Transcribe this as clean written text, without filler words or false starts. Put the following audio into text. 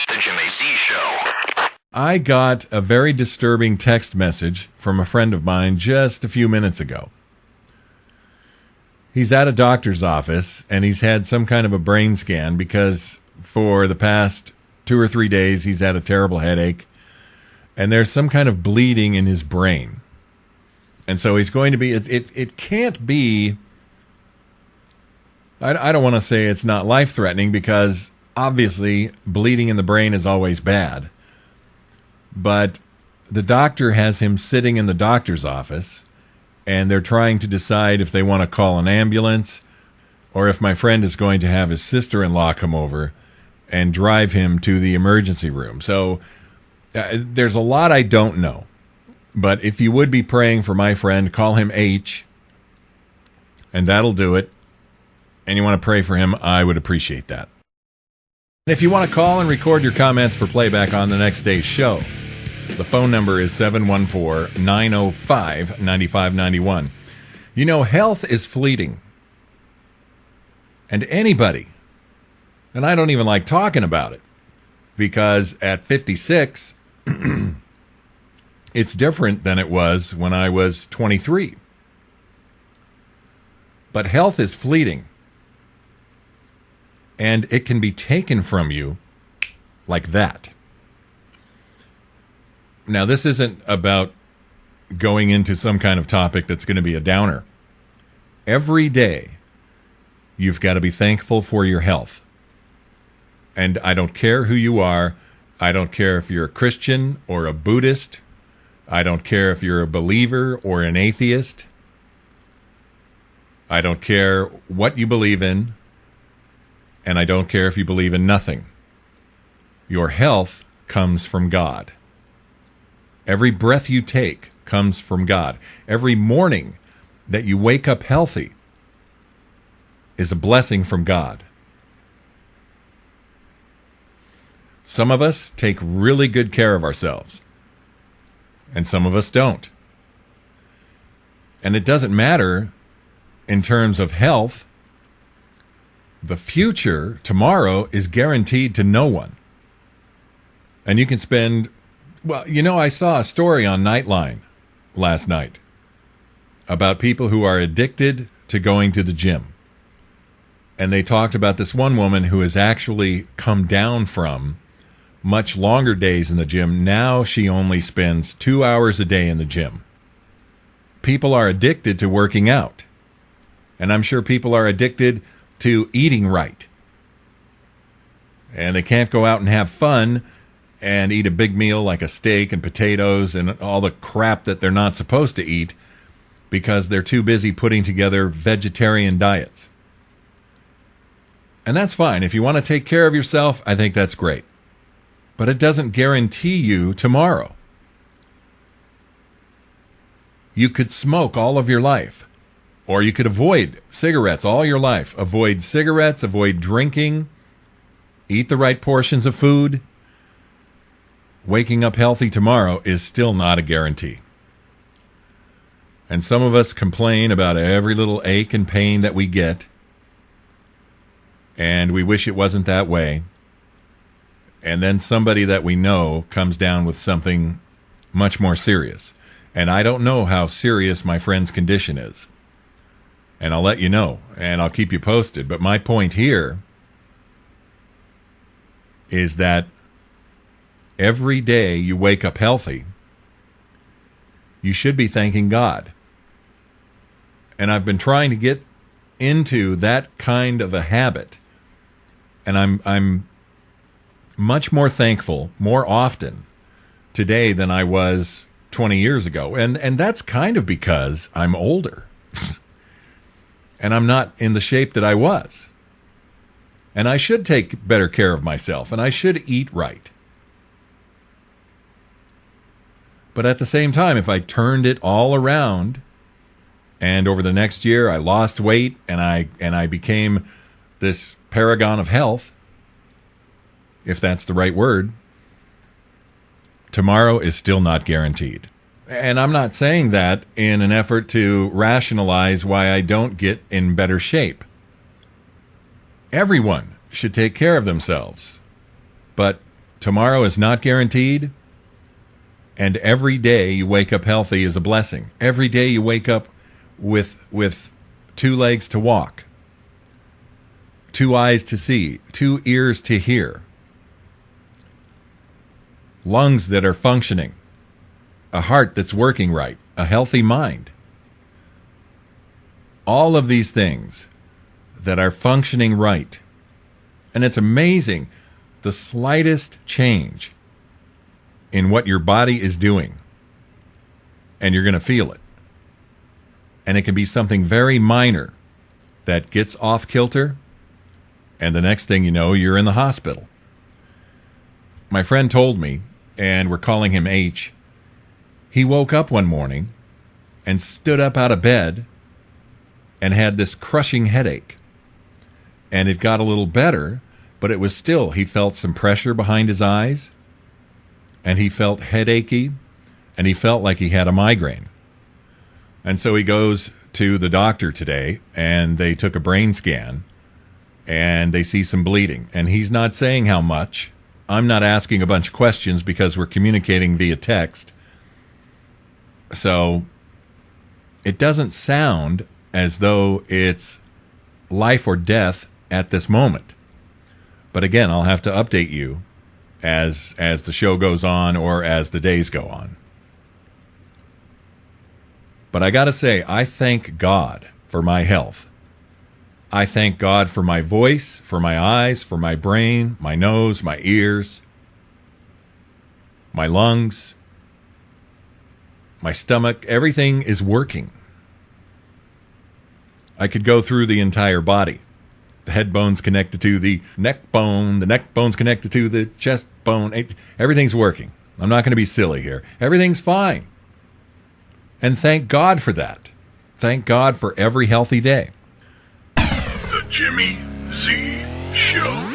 The Jimmy Z Show. I got a very disturbing text message from a friend of mine just a few minutes ago. He's at a doctor's office, and he's had some kind of a brain scan because for the past 2 or 3 days, he's had a terrible headache, and there's some kind of bleeding in his brain. And so he's going to be, it can't be, I don't want to say it's not life-threatening because obviously bleeding in the brain is always bad. But the doctor has him sitting in the doctor's office, and they're trying to decide if they want to call an ambulance or if my friend is going to have his sister-in-law come over and drive him to the emergency room. So there's a lot I don't know. But if you would be praying for my friend, call him H, and that'll do it. And you want to pray for him, I would appreciate that. If you want to call and record your comments for playback on the next day's show, the phone number is 714-905-9591. You know, health is fleeting. And anybody, and I don't even like talking about it, because at 56, it's different than it was when I was 23. But health is fleeting. And it can be taken from you like that. Now, this isn't about going into some kind of topic that's going to be a downer. Every day, you've got to be thankful for your health. And I don't care who you are. I don't care if you're a Christian or a Buddhist. I don't care if you're a believer or an atheist. I don't care what you believe in. And I don't care if you believe in nothing. Your health comes from God. Every breath you take comes from God. Every morning that you wake up healthy is a blessing from God. Some of us take really good care of ourselves, and some of us don't. And it doesn't matter in terms of health. The future, tomorrow, is guaranteed to no one. And you can spend, well, you know, I saw a story on Nightline last night about people who are addicted to going to the gym. And they talked about this one woman who has actually come down from much longer days in the gym. Now she only spends 2 hours a day in the gym. People are addicted to working out. And I'm sure people are addicted to eating right. And they can't go out and have fun and eat a big meal like a steak and potatoes and all the crap that they're not supposed to eat because they're too busy putting together vegetarian diets. And that's fine. If you want to take care of yourself, I think that's great. But it doesn't guarantee you tomorrow. You could smoke all of your life. Or you could avoid cigarettes all your life. Avoid cigarettes, avoid drinking, eat the right portions of food. Waking up healthy tomorrow is still not a guarantee. And some of us complain about every little ache and pain that we get. And we wish it wasn't that way. And then somebody that we know comes down with something much more serious. And I don't know how serious my friend's condition is. And I'll let you know, and I'll keep you posted. But my point here is that every day you wake up healthy, you should be thanking God. And I've been trying to get into that kind of a habit. And I'm much more thankful more often today than I was 20 years ago. And that's kind of because I'm older. And I'm not in the shape that I was. And I should take better care of myself. And I should eat right. But at the same time, if I turned it all around, and over the next year I lost weight, and I became this paragon of health, if that's the right word, tomorrow is still not guaranteed. And I'm not saying that in an effort to rationalize why I don't get in better shape. Everyone should take care of themselves. But Tomorrow is not guaranteed, and every day you wake up healthy is a blessing. Every day you wake up with 2 legs to walk, 2 eyes to see, 2 ears to hear, lungs that are functioning, a heart that's working right, a healthy mind. All of these things that are functioning right. And it's amazing, the slightest change in what your body is doing, and you're going to feel it. And it can be something very minor that gets off kilter, and the next thing you know, you're in the hospital. My friend told me, and we're calling him H, he woke up one morning and stood up out of bed and had this crushing headache. And it got a little better, but it was still, he felt some pressure behind his eyes, and he felt headachy, and he felt like he had a migraine. And so he goes to the doctor today, and they took a brain scan, and they see some bleeding. And he's not saying how much. I'm not asking a bunch of questions because we're communicating via text. So it doesn't sound as though it's life or death at this moment. But again, I'll have to update you as the show goes on or as the days go on. But I got to say, I thank God for my health. I thank God for my voice, for my eyes, for my brain, my nose, my ears, my lungs, my stomach. Everything is working. I could go through the entire body. The head bone's connected to the neck bone's connected to the chest bone. Everything's working. I'm not going to be silly here. Everything's fine. And thank God for that. Thank God for every healthy day. The Jimmy Z Show.